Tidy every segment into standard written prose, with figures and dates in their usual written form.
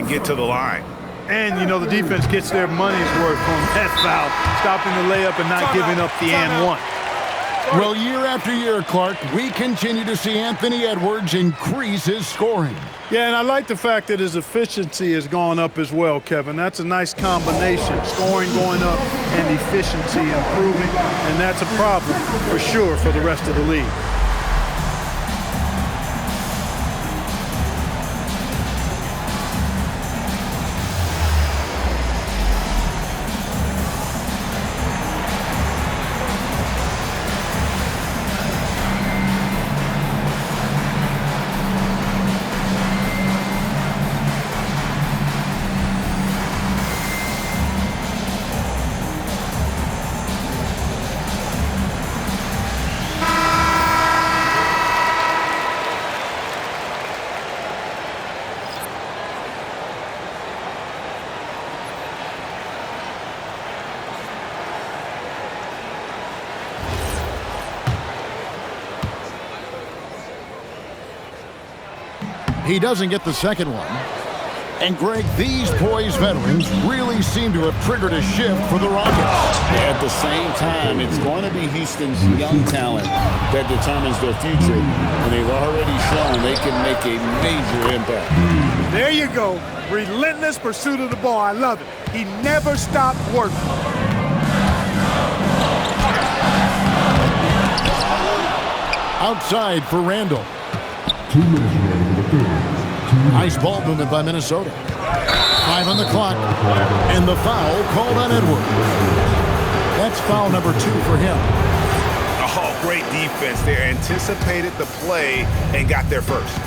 get to the line. And, you know, the defense gets their money's worth on that foul, stopping the layup and not giving up the and one. Well, year after year, Clark, we continue to see Anthony Edwards increase his scoring. Yeah, and I like the fact that his efficiency has gone up as well, Kevin. That's a nice combination, scoring going up and efficiency improving, and that's a problem for sure for the rest of the league. He doesn't get the second one. And, Greg, these poised veterans really seem to have triggered a shift for the Rockets. At the same time, it's going to be Houston's young talent that determines their future, and they've already shown they can make a major impact. There you go. Relentless pursuit of the ball. I love it. He never stopped working. Outside for Randall. Nice ball movement by Minnesota. 5 on the clock. And the foul called on Edwards. That's foul number 2 for him. Oh, great defense there. Anticipated the play and got there first.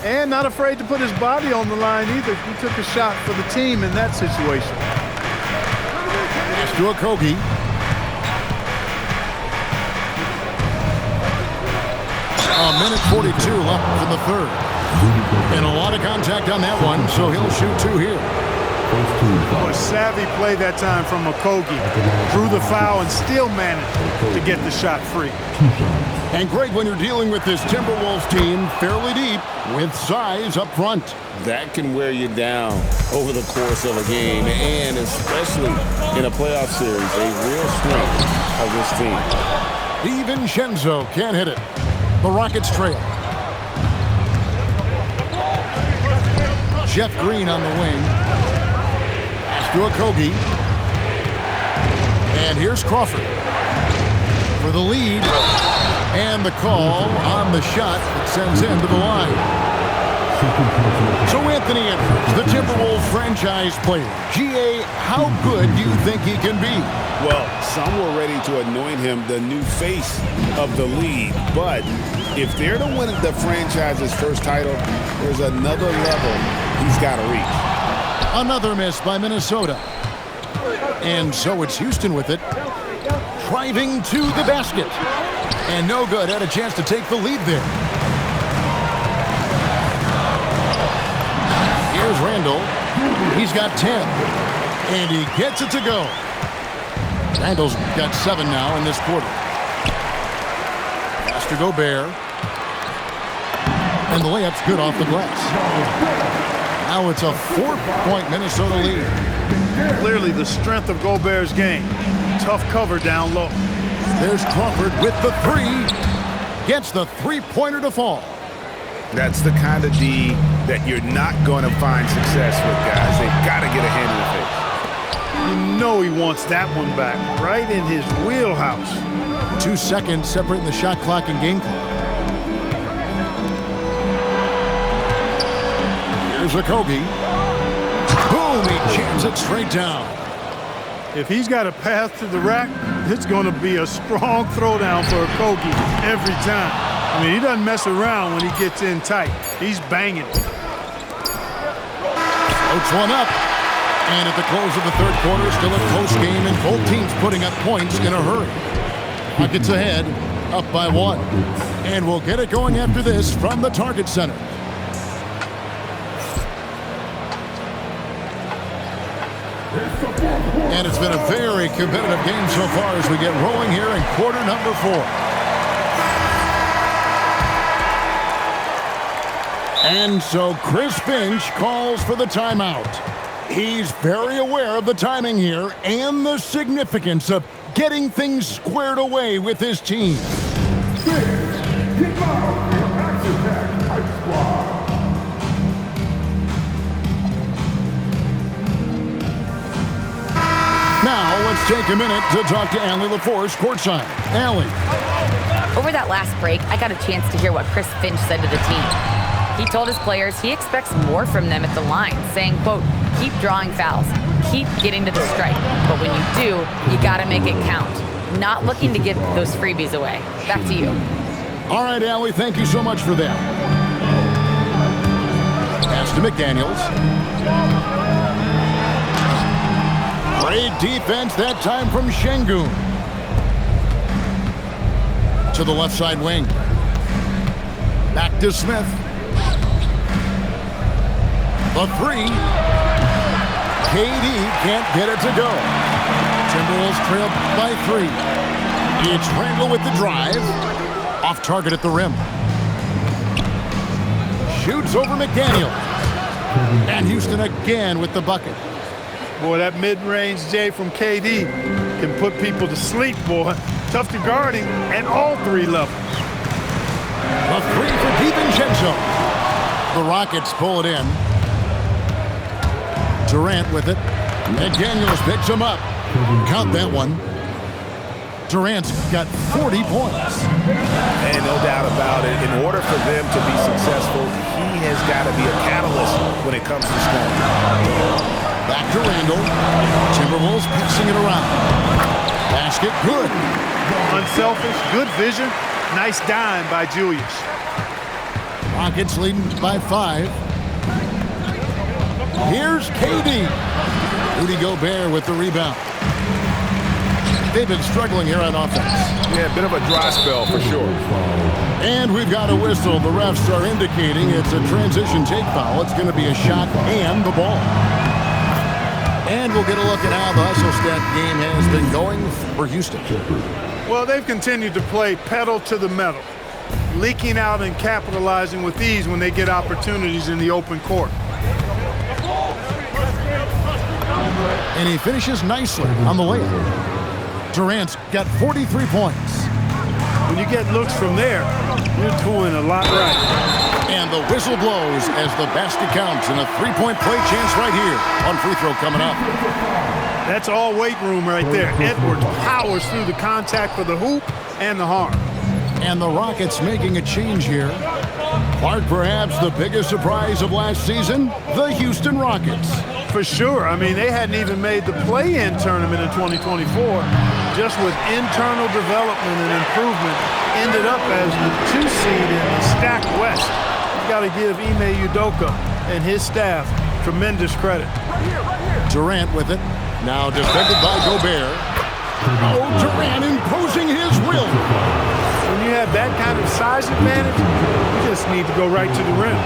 And not afraid to put his body on the line either. He took a shot for the team in that situation. Pass to Okogie. A minute 42 left in the third. And a lot of contact on that one, so he'll shoot 2 here. Oh, a savvy play that time from Okogie. Drew the foul and still managed to get the shot free. And, Greg, when you're dealing with this Timberwolves team fairly deep with size up front. That can wear you down over the course of a game, and especially in a playoff series, a real strength of this team. DiVincenzo can't hit it. The Rockets trail. Jeff Green on the wing. Pass to Okogie. And here's Crawford for the lead. And the call on the shot that sends him to the line. So Anthony Edwards, the Timberwolves franchise player. GA, how good do you think he can be? Well, some were ready to anoint him the new face of the league. But if they're to win the franchise's first title, there's another level he's got to reach. Another miss by Minnesota. And so it's Houston with it. Driving to the basket. And no good. Had a chance to take the lead there. Here's Randall. He's got 10. And he gets it to go. Randall's got 7 now in this quarter. Pass to Gobert. And the layup's good off the glass. Now it's a 4-point Minnesota lead. Clearly the strength of Gobert's game. Tough cover down low. There's Crawford with the 3. Gets the 3-pointer to fall. That's the kind of D that you're not going to find success with, guys. They've got to get a hand in the face. You know he wants that one back, right in his wheelhouse. 2 seconds separating the shot clock and game clock. Here's Okogie. Boom, he jams it straight down. If he's got a path to the rack, it's going to be a strong throwdown for Okogie every time. I mean, he doesn't mess around when he gets in tight. He's banging. Floats one up. And at the close of the third quarter, still a close game, and both teams putting up points in a hurry. Rockets ahead, up by 1. And we'll get it going after this from the Target Center. And it's been a very competitive game so far as we get rolling here in quarter number 4. And so Chris Finch calls for the timeout. He's very aware of the timing here and the significance of getting things squared away with his team. Now, let's take a minute to talk to Allie LaForce courtside. Allie. Over that last break, I got a chance to hear what Chris Finch said to the team. He told his players he expects more from them at the line, saying, quote, keep drawing fouls, keep getting to the stripe, but when you do, you gotta make it count. Not looking to give those freebies away. Back to you. All right, Allie, thank you so much for that. Pass to McDaniels. Great defense that time from Şengün. To the left side wing. Back to Smith. The three. KD can't get it to go. Timberwolves trail by 3. It's Randall with the drive. Off target at the rim. Shoots over McDaniel. And Houston again with the bucket. Boy, that mid-range J from KD can put people to sleep, boy. Tough to guard him at all 3 levels. A 3 for DiVincenzo. The Rockets pull it in. Durant with it. McDaniels picks him up. Count that one. Durant's got 40 points. And no doubt about it, in order for them to be successful, he has got to be a catalyst when it comes to scoring. Back to Randall. Timberwolves passing it around. Basket good. Unselfish, good vision. Nice dime by Julius. Rockets leading by 5. Here's KD. Rudy Gobert with the rebound. They've been struggling here on offense. Yeah, a bit of a dry spell for sure. And we've got a whistle. The refs are indicating it's a transition take foul. It's going to be a shot and the ball. And we'll get a look at how the hustle stat game has been going for Houston. Well, they've continued to play pedal to the metal, leaking out and capitalizing with ease when they get opportunities in the open court. And he finishes nicely on the layup. Durant's got 43 points. When you get looks from there, you're doing a lot right. And the whistle blows as the basket counts and a 3-point play chance right here on free throw coming up. That's all weight room right there. Edwards powers through the contact for the hoop and the harm. And the Rockets making a change here. Clark, perhaps the biggest surprise of last season, the Houston Rockets. For sure. I mean, they hadn't even made the play-in tournament in 2024. Just with internal development and improvement, ended up as the 2 seed in the stacked West. You got to give Ime Udoka and his staff tremendous credit. Durant with it. Now defended by Gobert. Oh, Durant imposing his will. When you have that kind of size advantage, you just need to go right to the rim.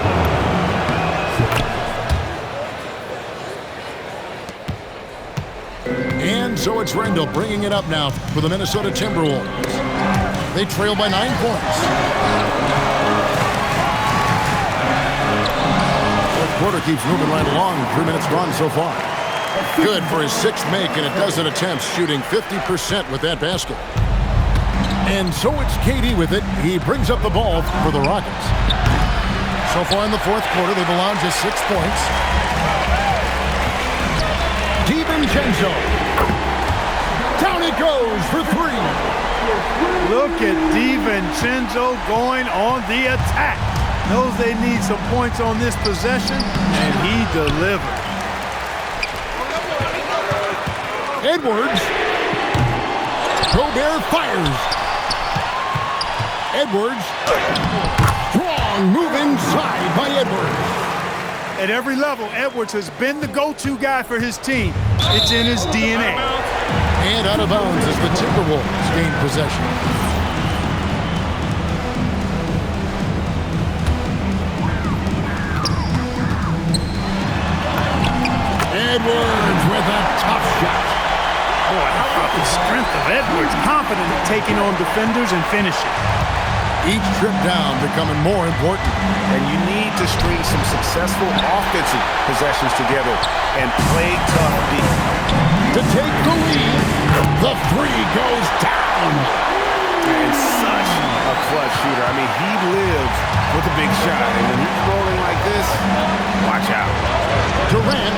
And so it's Randall bringing it up now for the Minnesota Timberwolves. They trail by 9 points. Fourth quarter keeps moving right along. 3 minutes gone so far. Good for his 6th make, and a dozen attempts, shooting 50% with that basket. And so it's KD with it. He brings up the ball for the Rockets. So far in the fourth quarter, they've allowed just 6 points. DiVincenzo. Down it goes for 3. Look at DiVincenzo going on the attack. Knows they need some points on this possession, and he delivered. Edwards. Gobert fires. Edwards. Strong move inside by Edwards. At every level, Edwards has been the go-to guy for his team. It's in his DNA. And out of bounds as the Timberwolves gain possession. Edwards with a tough shot. Boy, how about the strength of Edwards, confident in taking on defenders and finishing. Each trip down becoming more important. And you need to string some successful offensive possessions together and play tough deep. To take the lead, the three goes down. And such a clutch shooter. I mean, he lives with a big shot. And when he's rolling like this, watch out. Durant,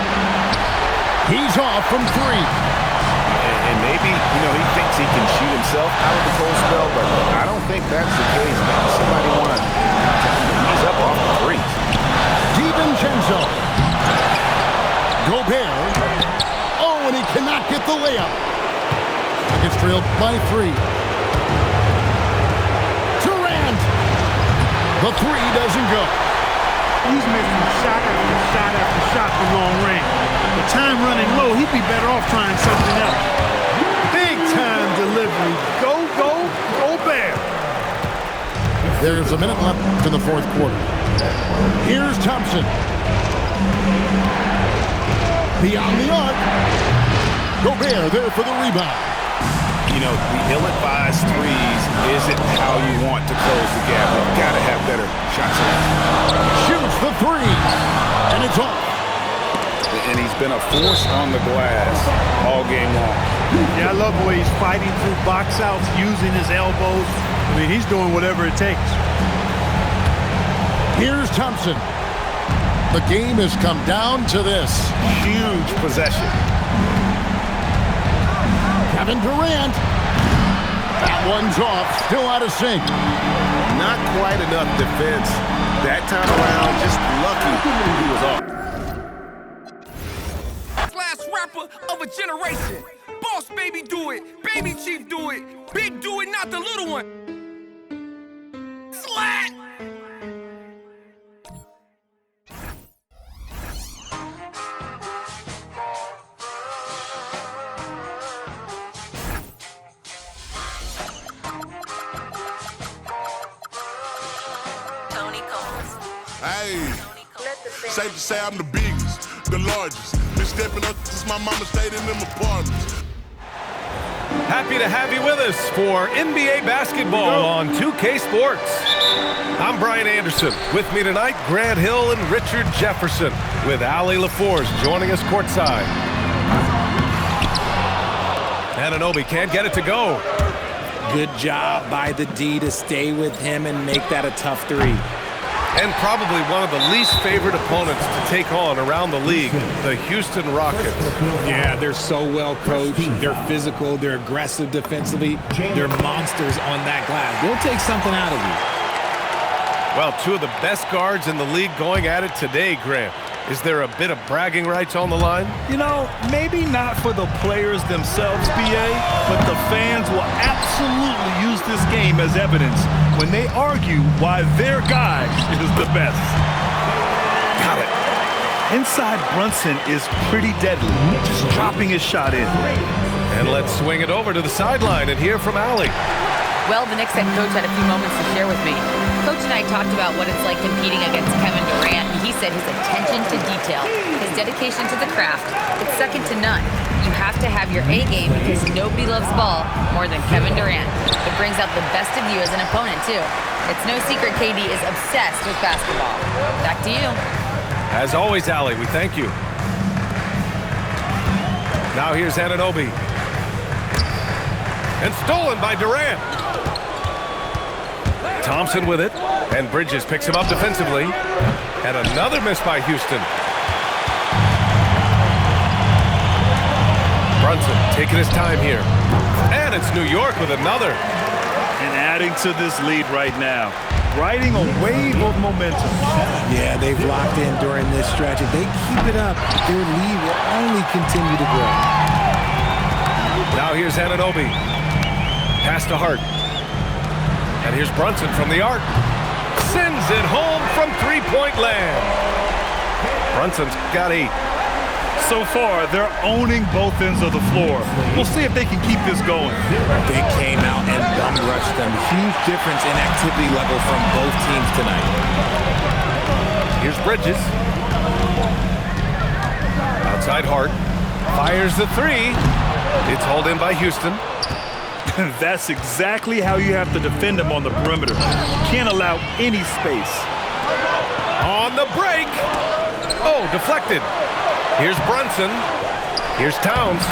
he's off from three. And maybe, he thinks he can shoot himself out of the cold spell, but I don't think that's the case. Maybe somebody want to ease up off the three. DiVincenzo. Gobert. Oh, and he cannot get the layup. Gets trailed by three. Durant. The three doesn't go. He's missing shot after shot after shot from long range. The time running low, he'd be better off trying something else. Big time delivery. Go, go, go Bear. There's a minute left in the fourth quarter. Here's Thompson. Beyond the arc. Gobert there for the rebound. The ill-advised threes isn't how you want to close the gap. You've got to have better shot selection. Shoots the three, and it's off. And he's been a force on the glass all game long. Yeah, I love the way he's fighting through box outs, using his elbows. I mean, he's doing whatever it takes. Here's Thompson. The game has come down to this. Huge possession. Kevin Durant. That one's off. Still out of sync. Not quite enough defense. That time around, just lucky he was off. Last rapper of a generation. Boss baby do it. Baby chief do it. Big do it, not the little one. Slat! Hey, safe to say I'm the biggest, the largest. Been stepping up since my mama stayed in them apartments. Happy to have you with us for NBA basketball on 2K Sports. I'm Brian Anderson. With me tonight, Grant Hill and Richard Jefferson, with Ali LaForce joining us courtside. Anunoby can't get it to go. Good job by the D to stay with him and make that a tough three. And probably one of the least favorite opponents to take on around the league, the Houston Rockets. Yeah, they're so well coached. They're physical. They're aggressive defensively. They're monsters on that glass. They'll take something out of you. Well, two of the best guards in the league going at it today, Grant. Is there a bit of bragging rights on the line? Maybe not for the players themselves, BA, but the fans will absolutely use this game as evidence when they argue why their guy is the best. Got it. Inside Brunson is pretty deadly, just dropping his shot in. And let's swing it over to the sideline and hear from Ali. Well, the Knicks head coach had a few moments to share with me. Coach and I talked about what it's like competing against Kevin Durant, and he said his attention to detail, his dedication to the craft, it's second to none. You have to have your A game because nobody loves ball more than Kevin Durant. It brings out the best of you as an opponent, too. It's no secret KD is obsessed with basketball. Back to you. As always, Ali, we thank you. Now here's Anunoby. And stolen by Durant. Thompson with it, and Bridges picks him up defensively. And another miss by Houston. Brunson taking his time here. And it's New York with another. And adding to this lead right now, riding a wave of momentum. Yeah, they've locked in during this stretch. If they keep it up, their lead will only continue to grow. Now here's Anunoby. Pass to Hart. And here's Brunson from the arc. Sends it home from three-point land. Brunson's got 8. So far, they're owning both ends of the floor. We'll see if they can keep this going. They came out and bum rushed them. Huge difference in activity level from both teams tonight. Here's Bridges. Outside Hart. Fires the 3. It's hauled in by Houston. That's exactly how you have to defend him on the perimeter. Can't allow any space. On the break. Oh, deflected. Here's Brunson. Here's Towns.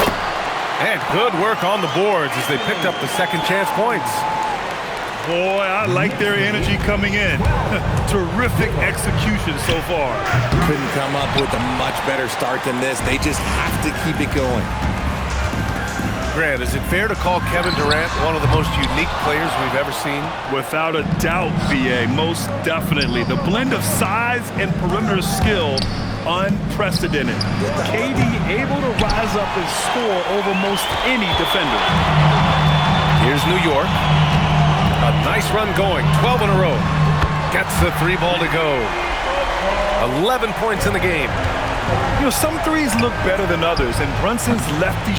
And good work on the boards as they picked up the second chance points. Boy, I like their energy coming in. Terrific execution so far. Couldn't come up with a much better start than this. They just have to keep it going. Grant, is it fair to call Kevin Durant one of the most unique players we've ever seen? Without a doubt, BA, most definitely. The blend of size and perimeter skill, unprecedented. KD able to rise up and score over most any defender. Here's New York. A nice run going, 12 in a row. Gets the three ball to go. 11 points in the game. You know, some threes look better than others, and Brunson's lefty